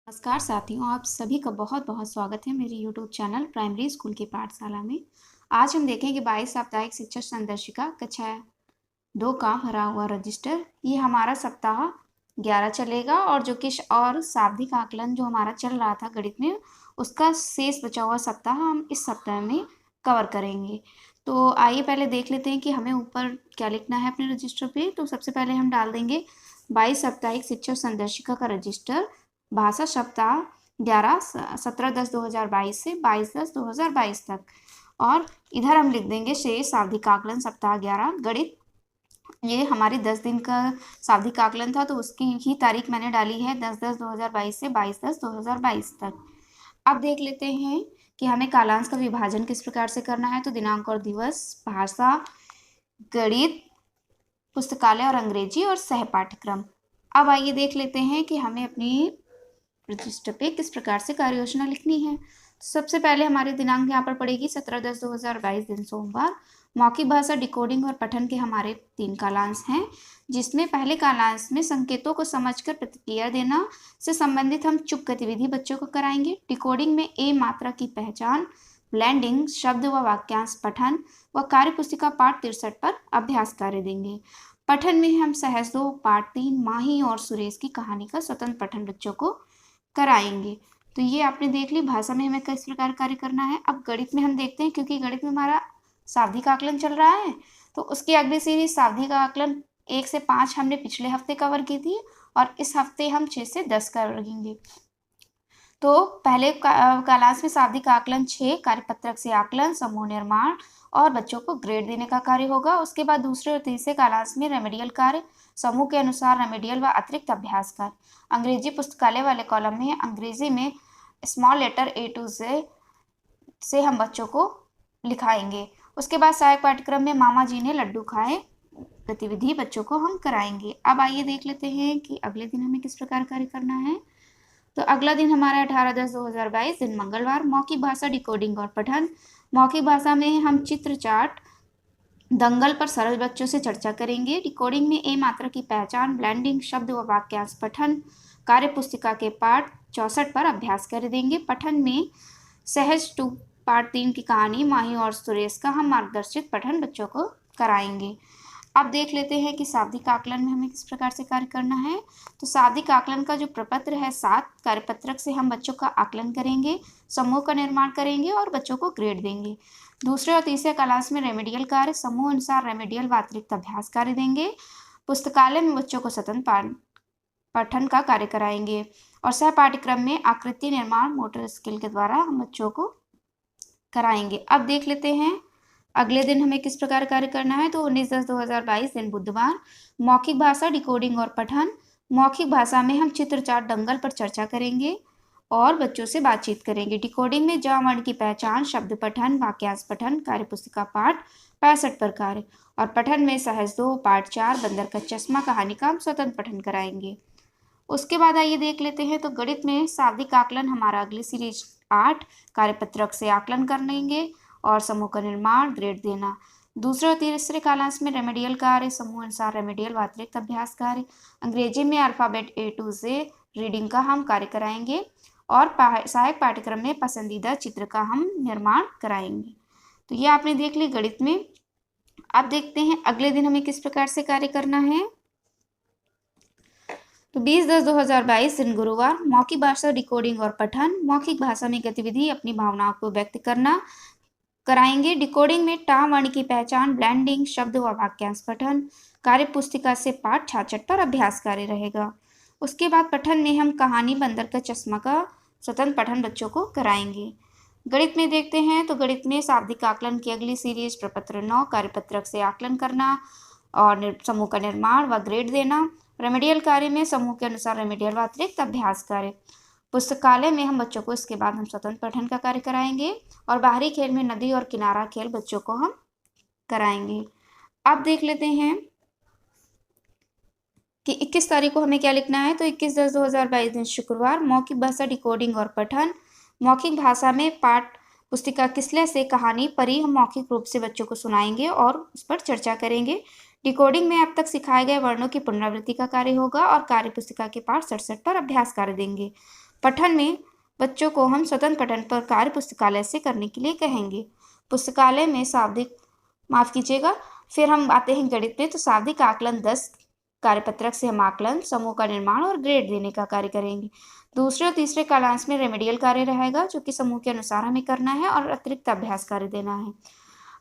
नमस्कार साथियों, आप सभी का बहुत-बहुत स्वागत है मेरे यूट्यूब चैनल प्राइमरी स्कूल की पाठशाला में। आज हम देखेंगे 22 साप्ताहिक शिक्षा संदर्शिका कक्षा 2 का भरा हुआ रजिस्टर। ये हमारा सप्ताह 11 चलेगा और और शाब्दिक आकलन जो हमारा चल रहा था गणित में, उसका शेष बचा हुआ सप्ताह हम इस सप्ताह में कवर करेंगे। तो आइए पहले देख लेते हैं कि हमें ऊपर क्या लिखना है अपने रजिस्टर पे। तो सबसे पहले हम डाल देंगे 22 साप्ताहिक शिक्षा संदर्शिका का रजिस्टर, भाषा सप्ताह 11 17/10/2022 से 22/10/2022 तक। और इधर हम लिख देंगे शेष शाब्दिक आकलन सप्ताह 11 गणित। ये हमारे 10 दिन का शाब्दिक आकलन था, तो उसकी ही तारीख मैंने डाली है 10/10/2022 से 22/10/2022 तक। अब देख लेते हैं कि हमें कालांश का विभाजन किस प्रकार से करना है। तो दिनांक और दिवस, भाषा, गणित, पुस्तकालय और अंग्रेजी और सह पाठ्यक्रम। अब आइए देख लेते हैं कि हमें अपनी रजिस्टर पे किस प्रकार से कार्य योजना लिखनी है। सबसे पहले हमारे दिनांक यहाँ पर पड़ेगी 17/10/2022 दिन सोमवार। मौखिक भाषा, डिकोडिंग और पठन के हमारे 3 कालांश हैं, जिसमें पहले कालांश में संकेतों को समझकर प्रतिक्रिया देना से संबंधित हम चुप गतिविधि बच्चों को कराएंगे। डिकोडिंग में ए मात्रा की पहचान, ब्लेंडिंग, शब्द व वाक्यांश पठन व कार्य पुस्तिका पाठ 63 पर अभ्यास कार्य देंगे। पठन में हम सहज 2 पाठ 3 माही और सुरेश की कहानी का स्वतंत्र पठन बच्चों को कराएंगे। तो ये आपने देख ली भाषा में हमें किस प्रकार कार्य करना है। अब गणित में हम देखते हैं, क्योंकि गणित में हमारा शाब्दिक आकलन चल रहा है, तो उसकी अगली सीरीज शाब्दिक आकलन 1 से 5 हमने पिछले हफ्ते कवर की थी और इस हफ्ते हम 6 से 10 करेंगे। तो पहले कालांश में शाब्दिक आकलन 6, कार्यपत्रक से आकलन, समूह निर्माण और बच्चों को ग्रेड देने का कार्य होगा। उसके बाद दूसरे और तीसरे कालांश में रेमेडियल कार्य, समूह के अनुसार रेमेडियल व अतिरिक्त अभ्यास कार्य। अंग्रेजी पुस्तकालय वाले कॉलम में अंग्रेजी में small letter A to Z से हम बच्चों को लिखाएंगे। उसके बाद सहायक पाठ्यक्रम में मामा जी ने लड्डू खाए गतिविधि बच्चों को हम कराएंगे। अब आइए देख लेते हैं कि अगले दिन हमें किस प्रकार कार्य करना है। तो अगला दिन हमारा 18/10/2022 दिन मंगलवार। मौखिक भाषा, डिकोडिंग और पठन। मौखिक भाषा में हम चित्र चार्ट दंगल पर सरल बच्चों से चर्चा करेंगे। डिकोडिंग में ए मात्रा की पहचान, ब्लेंडिंग, शब्द व वाक्यांश पठन, कार्य पुस्तिका के पाठ 64 पर अभ्यास कर देंगे। पठन में सहज 2 पाठ 3 की कहानी माही और सुरेश का हम मार्गदर्शित पठन बच्चों को कराएंगे। अब देख लेते हैं कि शाब्दिक आकलन में हमें किस प्रकार से कार्य करना है। तो शाब्दिक आकलन का जो प्रपत्र है 7 कार्यपत्रक से हम बच्चों का आकलन करेंगे, समूह का निर्माण करेंगे और बच्चों को ग्रेड देंगे। दूसरे और तीसरे क्लास में रेमेडियल कार्य, समूह अनुसार रेमेडियल व अतिरिक्त अभ्यास कार्य देंगे। पुस्तकालय में बच्चों को स्वतंत्र पठन का कार्य कराएंगे और सह पाठ्यक्रम में आकृति निर्माण मोटर स्किल के द्वारा हम बच्चों को कराएंगे। अब देख लेते हैं अगले दिन हमें किस प्रकार कार्य करना है। तो 19/10/2022 दिन बुधवार। मौखिक भाषा, डिकोडिंग और पठन। मौखिक भाषा में हम चित्र चार्ट दंगल पर चर्चा करेंगे और बच्चों से बातचीत करेंगे। डिकोडिंग में ज वर्ण की पहचान, शब्द पठन, वाक्यांश पठन, कार्य पुस्तिका पाठ 65 पर कार्य। और पठन में सहज 2 पाठ 4 बंदर का चश्मा कहानी का हम स्वतंत्र पठन कराएंगे। उसके बाद आइए देख लेते हैं। तो गणित में शाब्दिक आकलन हमारा अगली सीरीज 8, कार्यपत्रक से आकलन कर लेंगे और समूह का निर्माण, ग्रेड देना। दूसरे और तीसरे कालांश में रेमेडियल कार्य, समूह अनुसार रेमेडियल व अतिरिक्त अभ्यास कार्य। अंग्रेजी में alphabet A to Z reading का हम कार्य कराएंगे और सहायक पाठ्यक्रम में पसंदीदा चित्र का हम निर्माण कराएंगे। तो ये आपने देख ली गणित में। अब देखते हैं अगले दिन हमें किस प्रकार से कार्य करना है। तो 20/10/2022 दिन गुरुवार। मौखिक भाषा, डिकोडिंग और पठन। मौखिक भाषा में गतिविधि अपनी भावनाओं को व्यक्त करना कराएंगे। डिकोडिंग में टा वर्ण की पहचान, ब्लेंडिंग, शब्द व वाक्यांश पठन, कार्य पुस्तिका से पाठ 66 पर अभ्यास कार्य रहेगा। उसके बाद पठन में हम कहानी बंदर का चश्मा का स्वतंत्र पठन बच्चों को कराएंगे। गणित में देखते हैं। तो गणित में शाब्दिक आकलन की अगली सीरीज प्रपत्र 9, कार्यपत्रक से आकलन करना और समूह का निर्माण व ग्रेड देना। रेमेडियल कार्य में समूह के अनुसार रेमेडियल व अतिरिक्त अभ्यास कार्य। पुस्तकालय में हम बच्चों को इसके बाद हम स्वतंत्र पठन का कार्य कराएंगे और बाहरी खेल में नदी और किनारा खेल बच्चों को हम कराएंगे। अब देख लेते हैं कि 21 तारीख को हमें क्या लिखना है। तो 21/10/2022 दिन शुक्रवार। मौखिक भाषा, डिकोडिंग और पठन। मौखिक भाषा में पाठ पुस्तिका किसले से कहानी परी हम मौखिक रूप से बच्चों को सुनाएंगे और उस पर चर्चा करेंगे। डिकोडिंग में अब तक सिखाए गए वर्णों की पुनरावृत्ति का कार्य होगा और कार्य पुस्तिका के पाठ 67 पर अभ्यास कार्य देंगे। पठन में बच्चों को हम स्वतंत्र पठन पर कार्य पुस्तकालय से करने के लिए कहेंगे। पुस्तकालय में शाब्दिक, माफ कीजिएगा, फिर हम आते हैं गणित में। तो शाब्दिक आकलन 10 कार्यपत्रक से हम आकलन, समूह का निर्माण और ग्रेड देने का कार्य करेंगे। दूसरे और तीसरे कालांश में रेमेडियल कार्य रहेगा, जो कि समूह के अनुसार हमें करना है और अतिरिक्त अभ्यास कार्य देना है।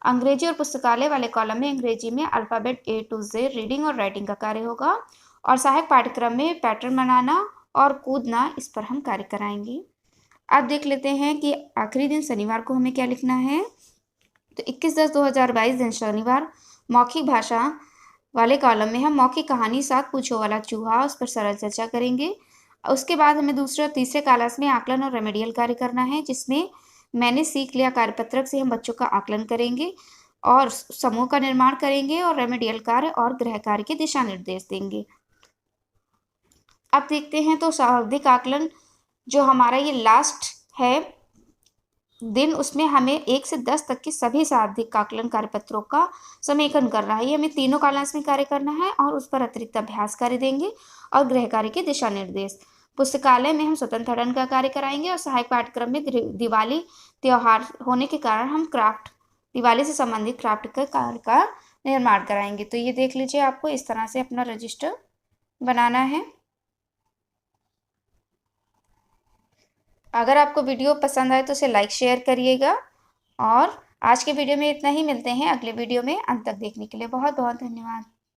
अंग्रेजी और पुस्तकालय वाले कॉलम में अंग्रेजी में alphabet A to Z reading और राइटिंग का कार्य होगा, और सहायक पाठ्यक्रम में पैटर्न बनाना और कूदना, इस पर हम कार्य कराएंगे। अब देख लेते हैं कि आखिरी दिन शनिवार को हमें क्या लिखना है। तो 21/10/2022 दिन शनिवार मौखिक भाषा वाले कॉलम में हम मौखिक कहानी सात पूछो वाला चूहा, उस पर सरल चर्चा करेंगे। उसके बाद हमें दूसरे और तीसरे कालांश में आकलन और रेमेडियल कार्य करना है, जिसमें मैंने सीख लिया कार्यपत्रक से हम बच्चों का आकलन करेंगे और समूह का निर्माण करेंगे और रेमेडियल कार्य और गृह कार्य के दिशा निर्देश देंगे। अब देखते हैं तो शाब्दिक आकलन जो हमारा ये लास्ट है दिन, उसमें हमें 1 से 10 तक के सभी शाब्दिक आकलन कार्यपत्रों का समेकन करना है। ये हमें तीनों कालांश में कार्य करना है और उस पर अतिरिक्त अभ्यास कार्य देंगे और गृह कार्य के दिशा निर्देश। पुस्तकालय में हम स्वतंत्र पठन का कार्य कराएंगे और सहायक पाठ्यक्रम में दिवाली त्योहार होने के कारण हम क्राफ्ट, दिवाली से संबंधित क्राफ्ट के कार्य का निर्माण कराएंगे। तो ये देख लीजिए, आपको इस तरह से अपना रजिस्टर बनाना है। अगर आपको वीडियो पसंद आए तो इसे लाइक शेयर करिएगा, और आज के वीडियो में इतना ही। मिलते हैं अगले वीडियो में। अंत तक देखने के लिए बहुत बहुत धन्यवाद।